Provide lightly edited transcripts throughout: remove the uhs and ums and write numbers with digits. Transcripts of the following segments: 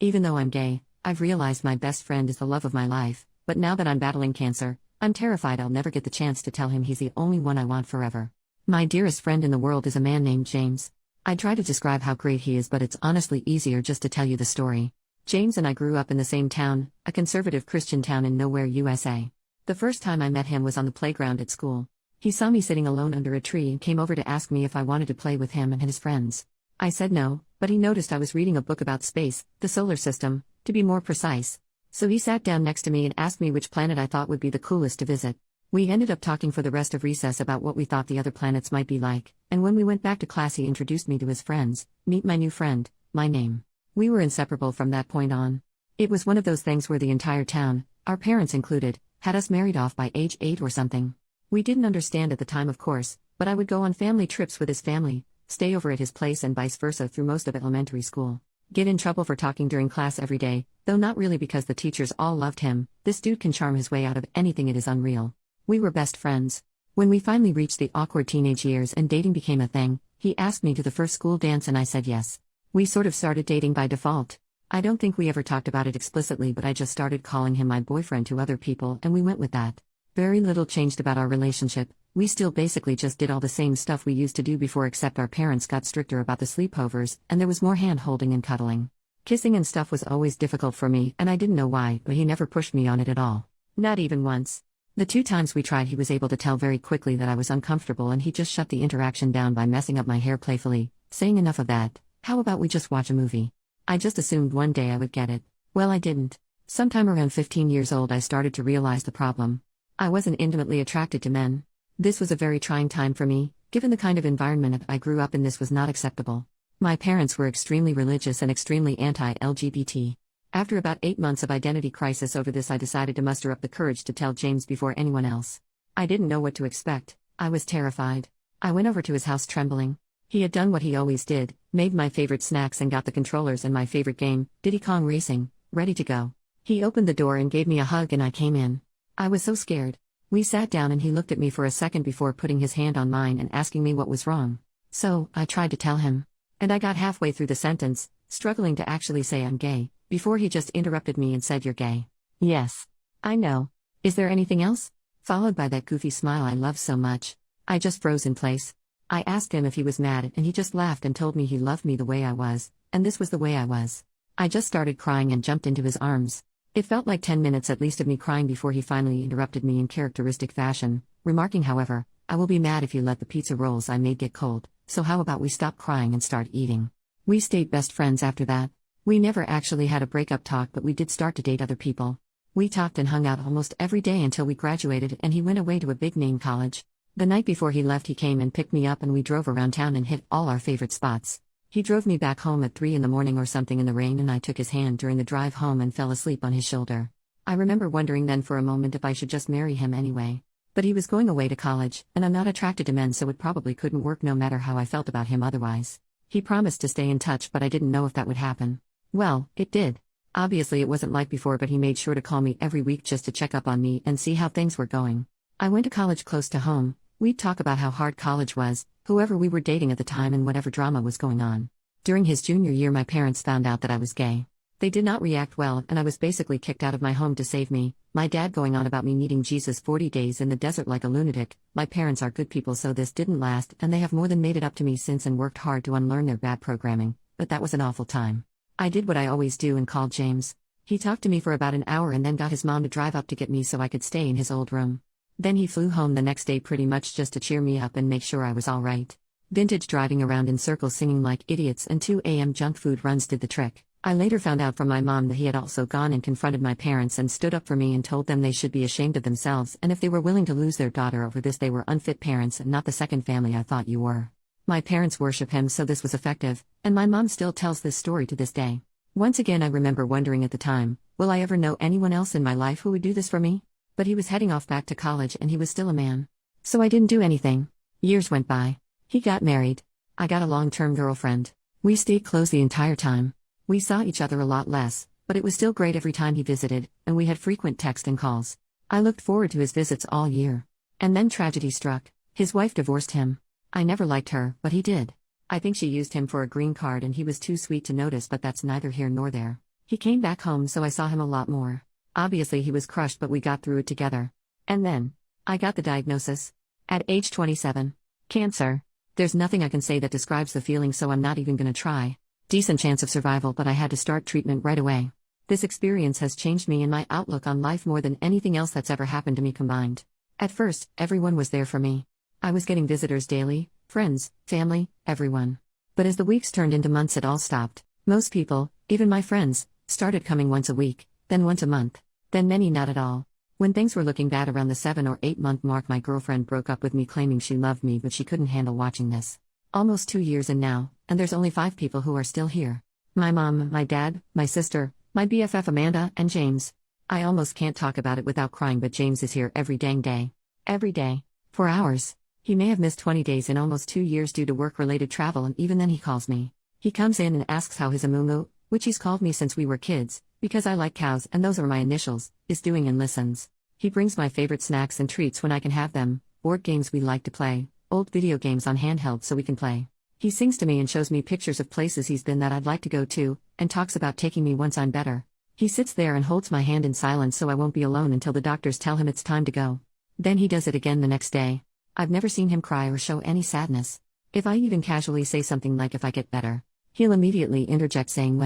Even though I'm gay, I've realized my best friend is the love of my life, but now that I'm battling cancer, I'm terrified I'll never get the chance to tell him he's the only one I want forever. My dearest friend in the world is a man named James. I try to describe how great he is, but it's honestly easier just to tell you the story. James and I grew up in the same town, a conservative Christian town in nowhere, USA. The first time I met him was on the playground at school. He saw me sitting alone under a tree and came over to ask me if I wanted to play with him and his friends. I said no, but he noticed I was reading a book about space, the solar system, to be more precise. So he sat down next to me and asked me which planet I thought would be the coolest to visit. We ended up talking for the rest of recess about what we thought the other planets might be like, and when we went back to class he introduced me to his friends. Meet my new friend, my name. We were inseparable from that point on. It was one of those things where the entire town, our parents included, had us married off by age 8 or something. We didn't understand at the time, of course, but I would go on family trips with his family, stay over at his place and vice versa through most of elementary school. Get in trouble for talking during class every day, though not really because the teachers all loved him. This dude can charm his way out of anything, it is unreal. We were best friends. When we finally reached the awkward teenage years and dating became a thing, he asked me to the first school dance and I said yes. We sort of started dating by default. I don't think we ever talked about it explicitly, but I just started calling him my boyfriend to other people and we went with that. Very little changed about our relationship. We still basically just did all the same stuff we used to do before, except our parents got stricter about the sleepovers and there was more hand-holding and cuddling. Kissing and stuff was always difficult for me and I didn't know why, but he never pushed me on it at all. Not even once. The 2 times we tried he was able to tell very quickly that I was uncomfortable and he just shut the interaction down by messing up my hair playfully, saying enough of that, how about we just watch a movie? I just assumed one day I would get it. Well, I didn't. Sometime around 15 years old I started to realize the problem. I wasn't intimately attracted to men. This was a very trying time for me, given the kind of environment I grew up in. This was not acceptable. My parents were extremely religious and extremely anti-LGBT. After about 8 months of identity crisis over this, I decided to muster up the courage to tell James before anyone else. I didn't know what to expect. I was terrified. I went over to his house trembling. He had done what he always did, made my favorite snacks and got the controllers and my favorite game, Diddy Kong Racing, ready to go. He opened the door and gave me a hug and I came in. I was so scared. We sat down and he looked at me for a second before putting his hand on mine and asking me what was wrong. So, I tried to tell him. And I got halfway through the sentence, struggling to actually say I'm gay, before he just interrupted me and said, "You're gay." Yes. I know. Is there anything else? Followed by that goofy smile I love so much. I just froze in place. I asked him if he was mad and he just laughed and told me he loved me the way I was, and this was the way I was. I just started crying and jumped into his arms. It felt like 10 minutes at least of me crying before he finally interrupted me in characteristic fashion, remarking, however, "I will be mad if you let the pizza rolls I made get cold, so how about we stop crying and start eating?" We stayed best friends after that. We never actually had a breakup talk, but we did start to date other people. We talked and hung out almost every day until we graduated and he went away to a big-name college. The night before he left he came and picked me up and we drove around town and hit all our favorite spots. He drove me back home at 3 in the morning or something in the rain and I took his hand during the drive home and fell asleep on his shoulder. I remember wondering then for a moment if I should just marry him anyway. But he was going away to college, and I'm not attracted to men, so it probably couldn't work no matter how I felt about him otherwise. He promised to stay in touch, but I didn't know if that would happen. Well, it did. Obviously it wasn't like before, but he made sure to call me every week just to check up on me and see how things were going. I went to college close to home. We'd talk about how hard college was, whoever we were dating at the time and whatever drama was going on. During his junior year my parents found out that I was gay. They did not react well and I was basically kicked out of my home to save me, my dad going on about me needing Jesus 40 days in the desert like a lunatic. My parents are good people, so this didn't last and they have more than made it up to me since and worked hard to unlearn their bad programming, but that was an awful time. I did what I always do and called James. He talked to me for about an hour and then got his mom to drive up to get me so I could stay in his old room. Then he flew home the next day pretty much just to cheer me up and make sure I was alright. Vintage driving around in circles singing like idiots and 2 a.m. junk food runs did the trick. I later found out from my mom that he had also gone and confronted my parents and stood up for me and told them they should be ashamed of themselves, and if they were willing to lose their daughter over this they were unfit parents and not the second family I thought you were. My parents worship him, so this was effective, and my mom still tells this story to this day. Once again I remember wondering at the time, will I ever know anyone else in my life who would do this for me? But he was heading off back to college and he was still a man. So I didn't do anything. Years went by. He got married. I got a long-term girlfriend. We stayed close the entire time. We saw each other a lot less, but it was still great every time he visited, and we had frequent text and calls. I looked forward to his visits all year. And then tragedy struck. His wife divorced him. I never liked her, but he did. I think she used him for a green card and he was too sweet to notice, but that's neither here nor there. He came back home, so I saw him a lot more. Obviously, he was crushed, but we got through it together. And then, I got the diagnosis. At age 27. Cancer. There's nothing I can say that describes the feeling, so I'm not even gonna try. Decent chance of survival, but I had to start treatment right away. This experience has changed me and my outlook on life more than anything else that's ever happened to me combined. At first, everyone was there for me. I was getting visitors daily, friends, family, everyone. But as the weeks turned into months, it all stopped. Most people, even my friends, started coming once a week, then once a month, then many not at all. When things were looking bad around the 7 or 8 month mark, my girlfriend broke up with me claiming she loved me, but she couldn't handle watching this. Almost 2 years in now, and there's only 5 people who are still here. My mom, my dad, my sister, my BFF Amanda, and James. I almost can't talk about it without crying, but James is here every dang day. Every day. For hours. He may have missed 20 days in almost 2 years due to work-related travel, and even then he calls me. He comes in and asks how his Amumu, which he's called me since we were kids, because I like cows and those are my initials, is doing, and listens. He brings my favorite snacks and treats when I can have them, board games we like to play, old video games on handheld so we can play. He sings to me and shows me pictures of places he's been that I'd like to go to, and talks about taking me once I'm better. He sits there and holds my hand in silence so I won't be alone until the doctors tell him it's time to go. Then he does it again the next day. I've never seen him cry or show any sadness. If I even casually say something like if I get better, he'll immediately interject saying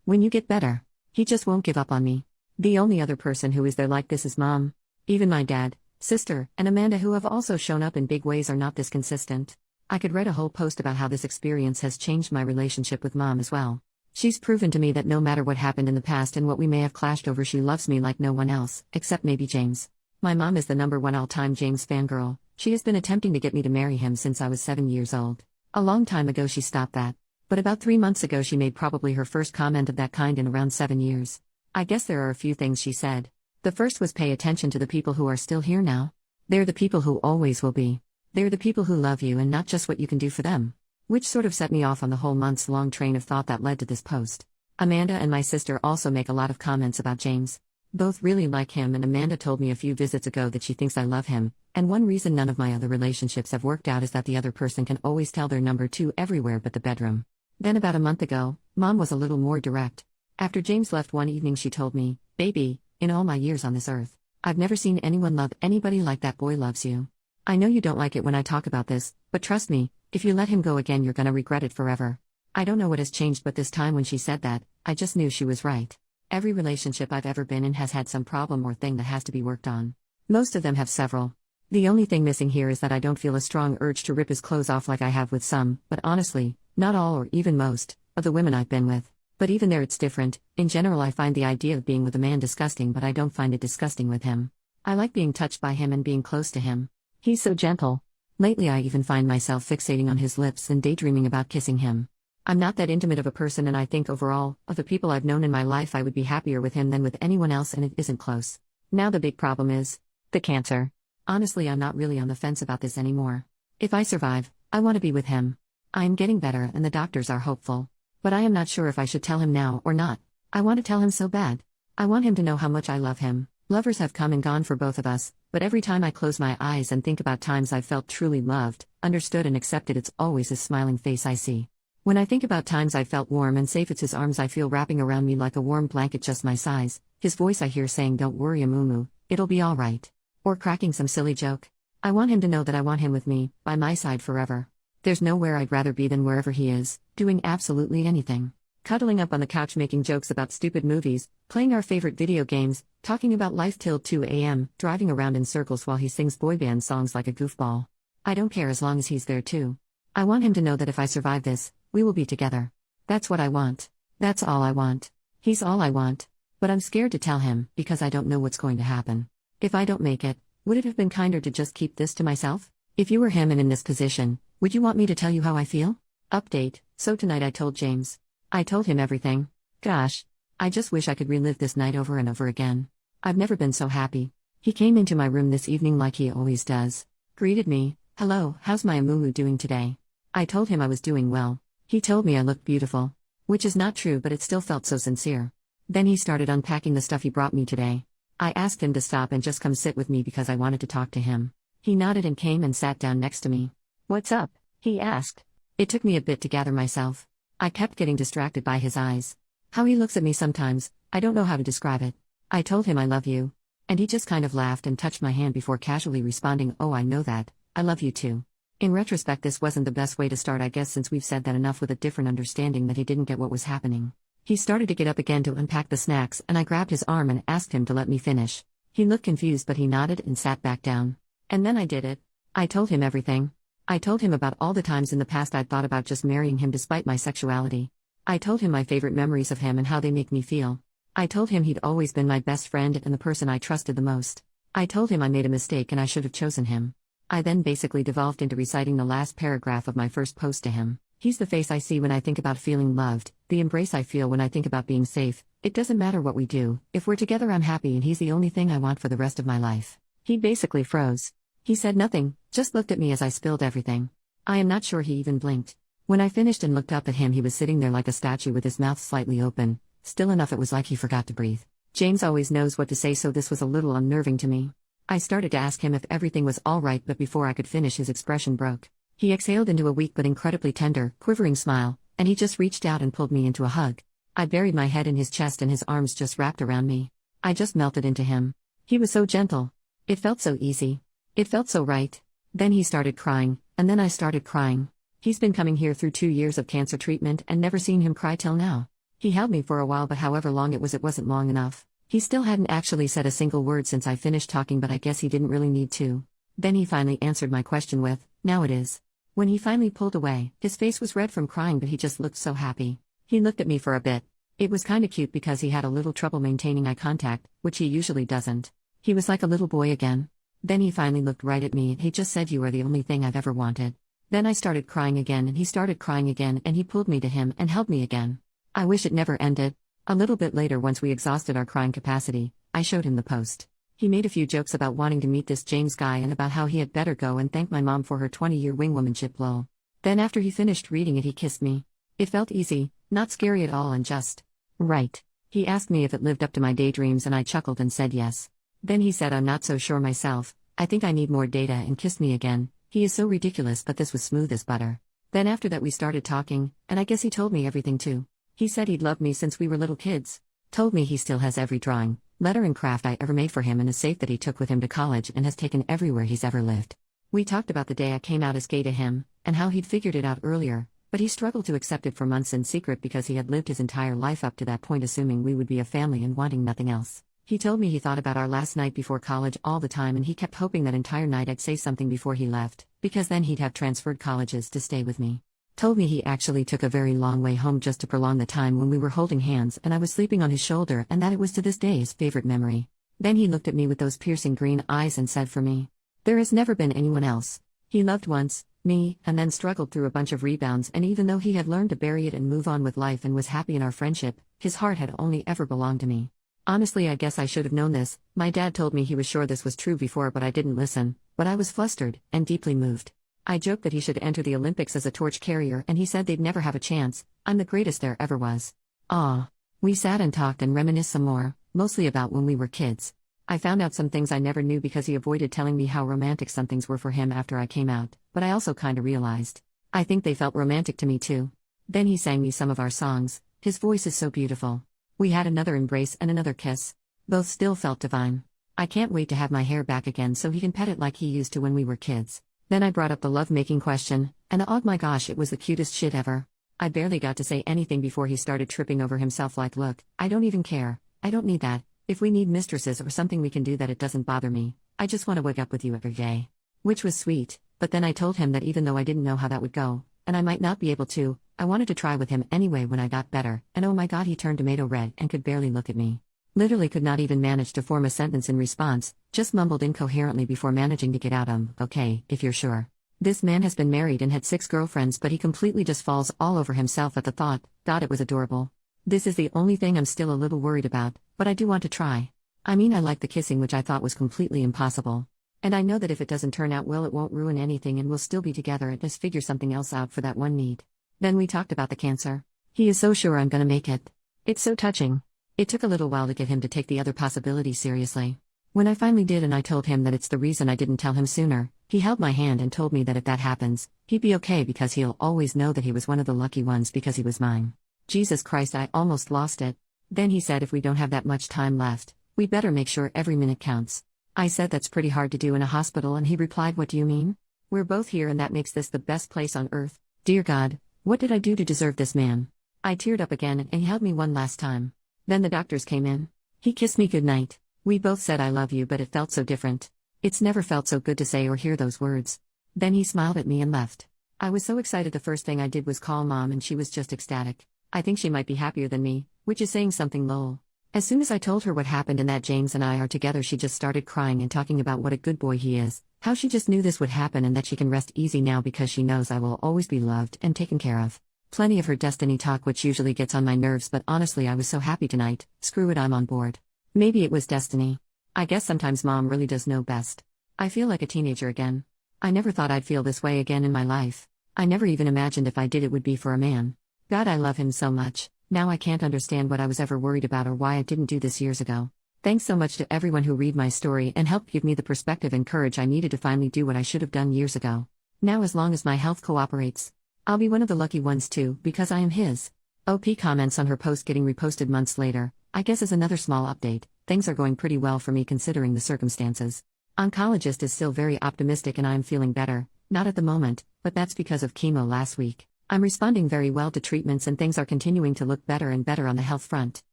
when you get better. He just won't give up on me. The only other person who is there like this is Mom. Even my dad, sister, and Amanda, who have also shown up in big ways, are not this consistent. I could write a whole post about how this experience has changed my relationship with Mom as well. She's proven to me that no matter what happened in the past and what we may have clashed over, she loves me like no one else, except maybe James. My mom is the #1 all-time James fangirl. She has been attempting to get me to marry him since I was 7 years old. A long time ago she stopped that. But about 3 months ago she made probably her first comment of that kind in around 7 years. I guess there are a few things she said. The first was pay attention to the people who are still here now. They're the people who always will be. They're the people who love you and not just what you can do for them. Which sort of set me off on the whole months-long train of thought that led to this post. Amanda and my sister also make a lot of comments about James. Both really like him, and Amanda told me a few visits ago that she thinks I love him, and one reason none of my other relationships have worked out is that the other person can always tell they're #2 everywhere but the bedroom. Then about a month ago, Mom was a little more direct. After James left one evening she told me, "Baby, in all my years on this earth, I've never seen anyone love anybody like that boy loves you. I know you don't like it when I talk about this, but trust me, if you let him go again you're gonna regret it forever." I don't know what has changed, but this time when she said that, I just knew she was right. Every relationship I've ever been in has had some problem or thing that has to be worked on. Most of them have several. The only thing missing here is that I don't feel a strong urge to rip his clothes off like I have with some, but honestly, not all or even most, of the women I've been with. But even there it's different. In general I find the idea of being with a man disgusting, but I don't find it disgusting with him. I like being touched by him and being close to him. He's so gentle. Lately I even find myself fixating on his lips and daydreaming about kissing him. I'm not that intimate of a person, and I think overall, of the people I've known in my life, I would be happier with him than with anyone else, and it isn't close. Now the big problem is the cancer. Honestly, I'm not really on the fence about this anymore. If I survive, I want to be with him. I am getting better and the doctors are hopeful. But I am not sure if I should tell him now or not. I want to tell him so bad. I want him to know how much I love him. Lovers have come and gone for both of us, but every time I close my eyes and think about times I felt truly loved, understood and accepted, it's always his smiling face I see. When I think about times I felt warm and safe, it's his arms I feel wrapping around me like a warm blanket just my size, his voice I hear saying, "Don't worry Amumu, it'll be alright." Or cracking some silly joke. I want him to know that I want him with me, by my side forever. There's nowhere I'd rather be than wherever he is, doing absolutely anything. Cuddling up on the couch making jokes about stupid movies, playing our favorite video games, talking about life till 2 a.m., driving around in circles while he sings boy band songs like a goofball. I don't care as long as he's there too. I want him to know that if I survive this, we will be together. That's what I want. That's all I want. He's all I want. But I'm scared to tell him, because I don't know what's going to happen. If I don't make it, would it have been kinder to just keep this to myself? If you were him and in this position, would you want me to tell you how I feel? Update. So tonight I told James. I told him everything. Gosh. I just wish I could relive this night over and over again. I've never been so happy. He came into my room this evening like he always does. Greeted me. "Hello, how's my Amumu doing today?" I told him I was doing well. He told me I looked beautiful. Which is not true, but it still felt so sincere. Then he started unpacking the stuff he brought me today. I asked him to stop and just come sit with me because I wanted to talk to him. He nodded and came and sat down next to me. "What's up?" he asked. It took me a bit to gather myself. I kept getting distracted by his eyes. How he looks at me sometimes, I don't know how to describe it. I told him I love you. And he just kind of laughed and touched my hand before casually responding, oh, I know that, I love you too. In retrospect, this wasn't the best way to start, I guess, since we've said that enough, with a different understanding that he didn't get what was happening. He started to get up again to unpack the snacks, and I grabbed his arm and asked him to let me finish. He looked confused, but he nodded and sat back down. And then I did it. I told him everything. I told him about all the times in the past I'd thought about just marrying him despite my sexuality. I told him my favorite memories of him and how they make me feel. I told him he'd always been my best friend and the person I trusted the most. I told him I made a mistake and I should have chosen him. I then basically devolved into reciting the last paragraph of my first post to him. He's the face I see when I think about feeling loved, the embrace I feel when I think about being safe. It doesn't matter what we do, if we're together I'm happy, and he's the only thing I want for the rest of my life. He basically froze. He said nothing, just looked at me as I spilled everything. I am not sure he even blinked. When I finished and looked up at him, he was sitting there like a statue with his mouth slightly open, still enough it was like he forgot to breathe. James always knows what to say, so this was a little unnerving to me. I started to ask him if everything was all right, but before I could finish, his expression broke. He exhaled into a weak but incredibly tender, quivering smile, and he just reached out and pulled me into a hug. I buried my head in his chest and his arms just wrapped around me. I just melted into him. He was so gentle. It felt so easy. It felt so right. Then he started crying, and then I started crying. He's been coming here through 2 years of cancer treatment and never seen him cry till now. He held me for a while, but however long it wasn't long enough. He still hadn't actually said a single word since I finished talking, but I guess he didn't really need to. Then he finally answered my question with, "Now it is." When he finally pulled away, his face was red from crying, but he just looked so happy. He looked at me for a bit. It was kinda cute because he had a little trouble maintaining eye contact, which he usually doesn't. He was like a little boy again. Then he finally looked right at me and he just said, "You are the only thing I've ever wanted." Then I started crying again and he started crying again, and he pulled me to him and held me again. I wish it never ended. A little bit later, once we exhausted our crying capacity, I showed him the post. He made a few jokes about wanting to meet this James guy and about how he had better go and thank my mom for her 20-year wingwomanship lol. Then after he finished reading it, he kissed me. It felt easy, not scary at all, and just right. He asked me if it lived up to my daydreams and I chuckled and said yes. Then he said, "I'm not so sure myself, I think I need more data," and kissed me again. He is so ridiculous, but this was smooth as butter. Then after that we started talking, and I guess he told me everything too. He said he'd loved me since we were little kids. Told me he still has every drawing, letter and craft I ever made for him in a safe that he took with him to college and has taken everywhere he's ever lived. We talked about the day I came out as gay to him, and how he'd figured it out earlier, but he struggled to accept it for months in secret because he had lived his entire life up to that point assuming we would be a family and wanting nothing else. He told me he thought about our last night before college all the time, and he kept hoping that entire night I'd say something before he left, because then he'd have transferred colleges to stay with me. Told me he actually took a very long way home just to prolong the time when we were holding hands and I was sleeping on his shoulder, and that it was to this day his favorite memory. Then he looked at me with those piercing green eyes and said, "For me, there has never been anyone else." He loved once, me, and then struggled through a bunch of rebounds, and even though he had learned to bury it and move on with life and was happy in our friendship, his heart had only ever belonged to me. Honestly, I guess I should have known this. My dad told me he was sure this was true before, but I didn't listen. But I was flustered and deeply moved. I joked that he should enter the Olympics as a torch carrier, and he said they'd never have a chance. I'm the greatest there ever was. Ah. We sat and talked and reminisced some more, mostly about when we were kids. I found out some things I never knew because he avoided telling me how romantic some things were for him after I came out, but I also kinda realized. I think they felt romantic to me too. Then he sang me some of our songs. His voice is so beautiful. We had another embrace and another kiss. Both still felt divine. I can't wait to have my hair back again so he can pet it like he used to when we were kids. Then I brought up the love-making question, and oh my gosh, it was the cutest shit ever. I barely got to say anything before he started tripping over himself like, "Look, I don't even care. I don't need that. If we need mistresses or something we can do that, it doesn't bother me. I just want to wake up with you every day." Which was sweet, but then I told him that even though I didn't know how that would go, and I might not be able to, I wanted to try with him anyway when I got better, and oh my god, he turned tomato red and could barely look at me. Literally could not even manage to form a sentence in response, just mumbled incoherently before managing to get out, "Okay, if you're sure." This man has been married and had 6 girlfriends, but he completely just falls all over himself at the thought. God, it was adorable. This is the only thing I'm still a little worried about, but I do want to try. I mean, I like the kissing, which I thought was completely impossible. And I know that if it doesn't turn out well, it won't ruin anything and we'll still be together and just figure something else out for that one need. Then we talked about the cancer. He is so sure I'm gonna make it. It's so touching. It took a little while to get him to take the other possibility seriously. When I finally did and I told him that it's the reason I didn't tell him sooner, he held my hand and told me that if that happens, he'd be okay because he'll always know that he was one of the lucky ones because he was mine. Jesus Christ, I almost lost it. Then he said if we don't have that much time left, we better make sure every minute counts. I said that's pretty hard to do in a hospital, and he replied, what do you mean? We're both here, and that makes this the best place on earth. Dear God, what did I do to deserve this man? I teared up again, and he held me one last time. Then the doctors came in. He kissed me goodnight. We both said I love you, but it felt so different. It's never felt so good to say or hear those words. Then he smiled at me and left. I was so excited, the first thing I did was call Mom, and she was just ecstatic. I think she might be happier than me, which is saying something, lol. As soon as I told her what happened and that James and I are together, she just started crying and talking about what a good boy he is, how she just knew this would happen and that she can rest easy now because she knows I will always be loved and taken care of. Plenty of her destiny talk, which usually gets on my nerves, but honestly I was so happy tonight. Screw it, I'm on board. Maybe it was destiny. I guess sometimes Mom really does know best. I feel like a teenager again. I never thought I'd feel this way again in my life. I never even imagined if I did it would be for a man. God, I love him so much. Now I can't understand what I was ever worried about or why I didn't do this years ago. Thanks so much to everyone who read my story and helped give me the perspective and courage I needed to finally do what I should have done years ago. Now as long as my health cooperates, I'll be one of the lucky ones too, because I am his. OP comments on her post getting reposted months later. I guess as another small update, things are going pretty well for me considering the circumstances. Oncologist is still very optimistic and I am feeling better, not at the moment, but that's because of chemo last week. I'm responding very well to treatments and things are continuing to look better and better on the health front.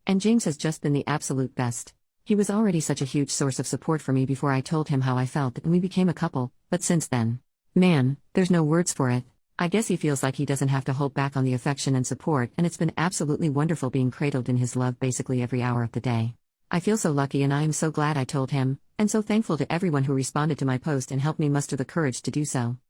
And James has just been the absolute best. He was already such a huge source of support for me before I told him how I felt and we became a couple, but since then, man, there's no words for it. I guess he feels like he doesn't have to hold back on the affection and support, and it's been absolutely wonderful being cradled in his love basically every hour of the day. I feel so lucky and I am so glad I told him, and so thankful to everyone who responded to my post and helped me muster the courage to do so.